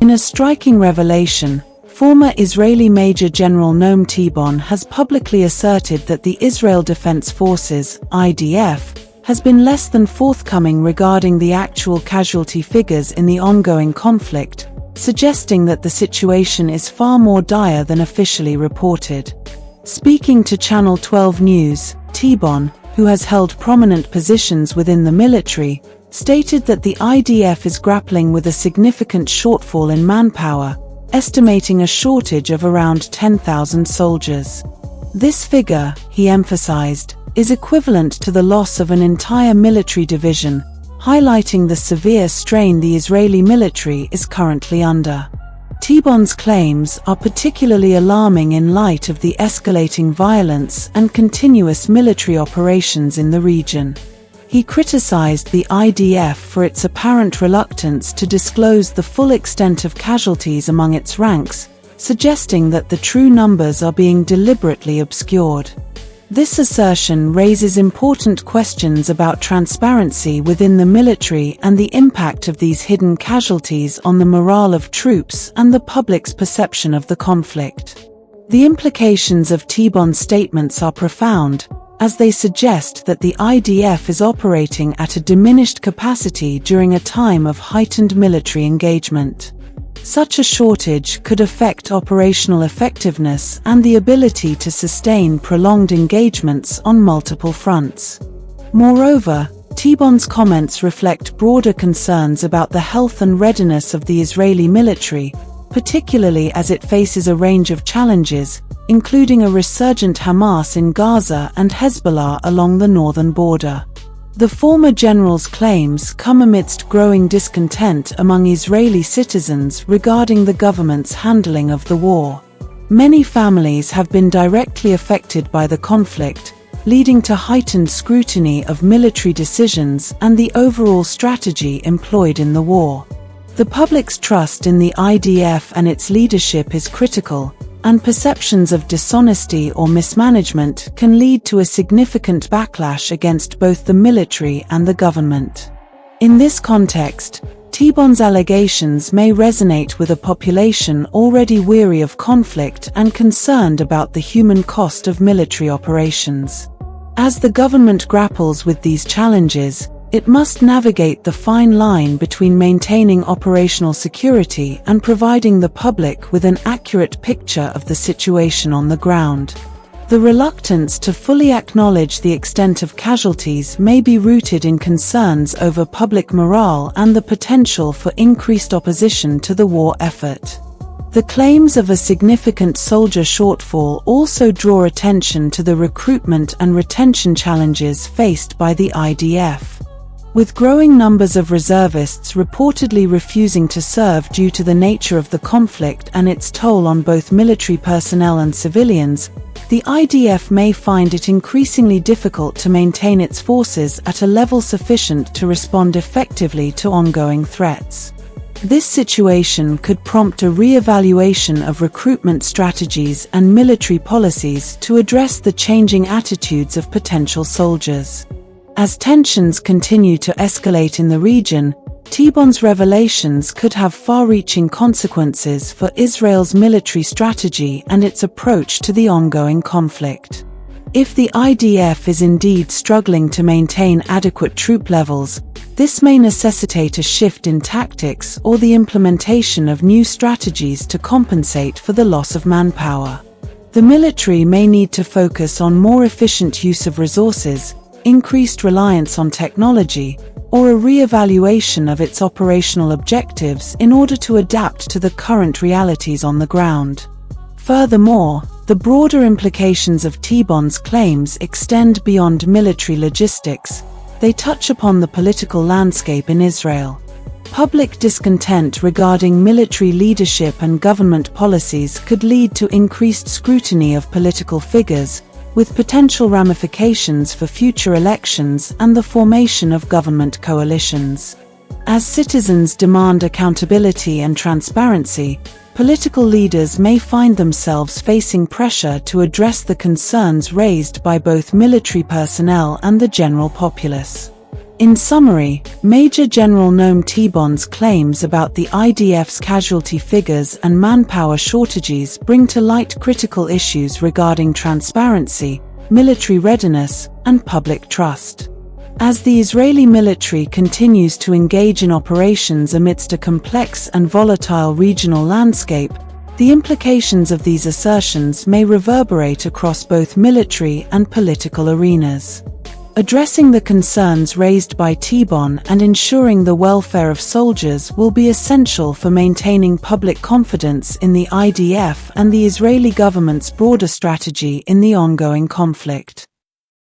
In a striking revelation, former Israeli Major General Noam Tibon has publicly asserted that the Israel Defense Forces (IDF) has been less than forthcoming regarding the actual casualty figures in the ongoing conflict, suggesting that the situation is far more dire than officially reported. Speaking to Channel 12 News, Tibon, who has held prominent positions within the military, stated that the IDF is grappling with a significant shortfall in manpower, estimating a shortage of around 10,000 soldiers. This figure, he emphasized, is equivalent to the loss of an entire military division, highlighting the severe strain the Israeli military is currently under. Tibon's claims are particularly alarming in light of the escalating violence and continuous military operations in the region. He criticized the IDF for its apparent reluctance to disclose the full extent of casualties among its ranks, suggesting that the true numbers are being deliberately obscured. This assertion raises important questions about transparency within the military and the impact of these hidden casualties on the morale of troops and the public's perception of the conflict. The implications of Tibon's statements are profound, as they suggest that the IDF is operating at a diminished capacity during a time of heightened military engagement. Such a shortage could affect operational effectiveness and the ability to sustain prolonged engagements on multiple fronts. Moreover, Tibon's comments reflect broader concerns about the health and readiness of the Israeli military, particularly as it faces a range of challenges, including a resurgent Hamas in Gaza and Hezbollah along the northern border. The former general's claims come amidst growing discontent among Israeli citizens regarding the government's handling of the war. Many families have been directly affected by the conflict, leading to heightened scrutiny of military decisions and the overall strategy employed in the war. The public's trust in the IDF and its leadership is critical, and perceptions of dishonesty or mismanagement can lead to a significant backlash against both the military and the government. In this context, Tibon's allegations may resonate with a population already weary of conflict and concerned about the human cost of military operations. As the government grapples with these challenges, it must navigate the fine line between maintaining operational security and providing the public with an accurate picture of the situation on the ground. The reluctance to fully acknowledge the extent of casualties may be rooted in concerns over public morale and the potential for increased opposition to the war effort. The claims of a significant soldier shortfall also draw attention to the recruitment and retention challenges faced by the IDF. With growing numbers of reservists reportedly refusing to serve due to the nature of the conflict and its toll on both military personnel and civilians, the IDF may find it increasingly difficult to maintain its forces at a level sufficient to respond effectively to ongoing threats. This situation could prompt a re-evaluation of recruitment strategies and military policies to address the changing attitudes of potential soldiers. As tensions continue to escalate in the region, Tibon's revelations could have far-reaching consequences for Israel's military strategy and its approach to the ongoing conflict. If the IDF is indeed struggling to maintain adequate troop levels, this may necessitate a shift in tactics or the implementation of new strategies to compensate for the loss of manpower. The military may need to focus on more efficient use of resources, increased reliance on technology, or a re-evaluation of its operational objectives in order to adapt to the current realities on the ground. Furthermore, the broader implications of Tibon's claims extend beyond military logistics. They touch upon the political landscape in Israel. Public discontent regarding military leadership and government policies could lead to increased scrutiny of political figures, with potential ramifications for future elections and the formation of government coalitions. As citizens demand accountability and transparency, political leaders may find themselves facing pressure to address the concerns raised by both military personnel and the general populace. In summary, Major General Noam Tibon's claims about the IDF's casualty figures and manpower shortages bring to light critical issues regarding transparency, military readiness, and public trust. As the Israeli military continues to engage in operations amidst a complex and volatile regional landscape, the implications of these assertions may reverberate across both military and political arenas. Addressing the concerns raised by Tibon and ensuring the welfare of soldiers will be essential for maintaining public confidence in the IDF and the Israeli government's broader strategy in the ongoing conflict.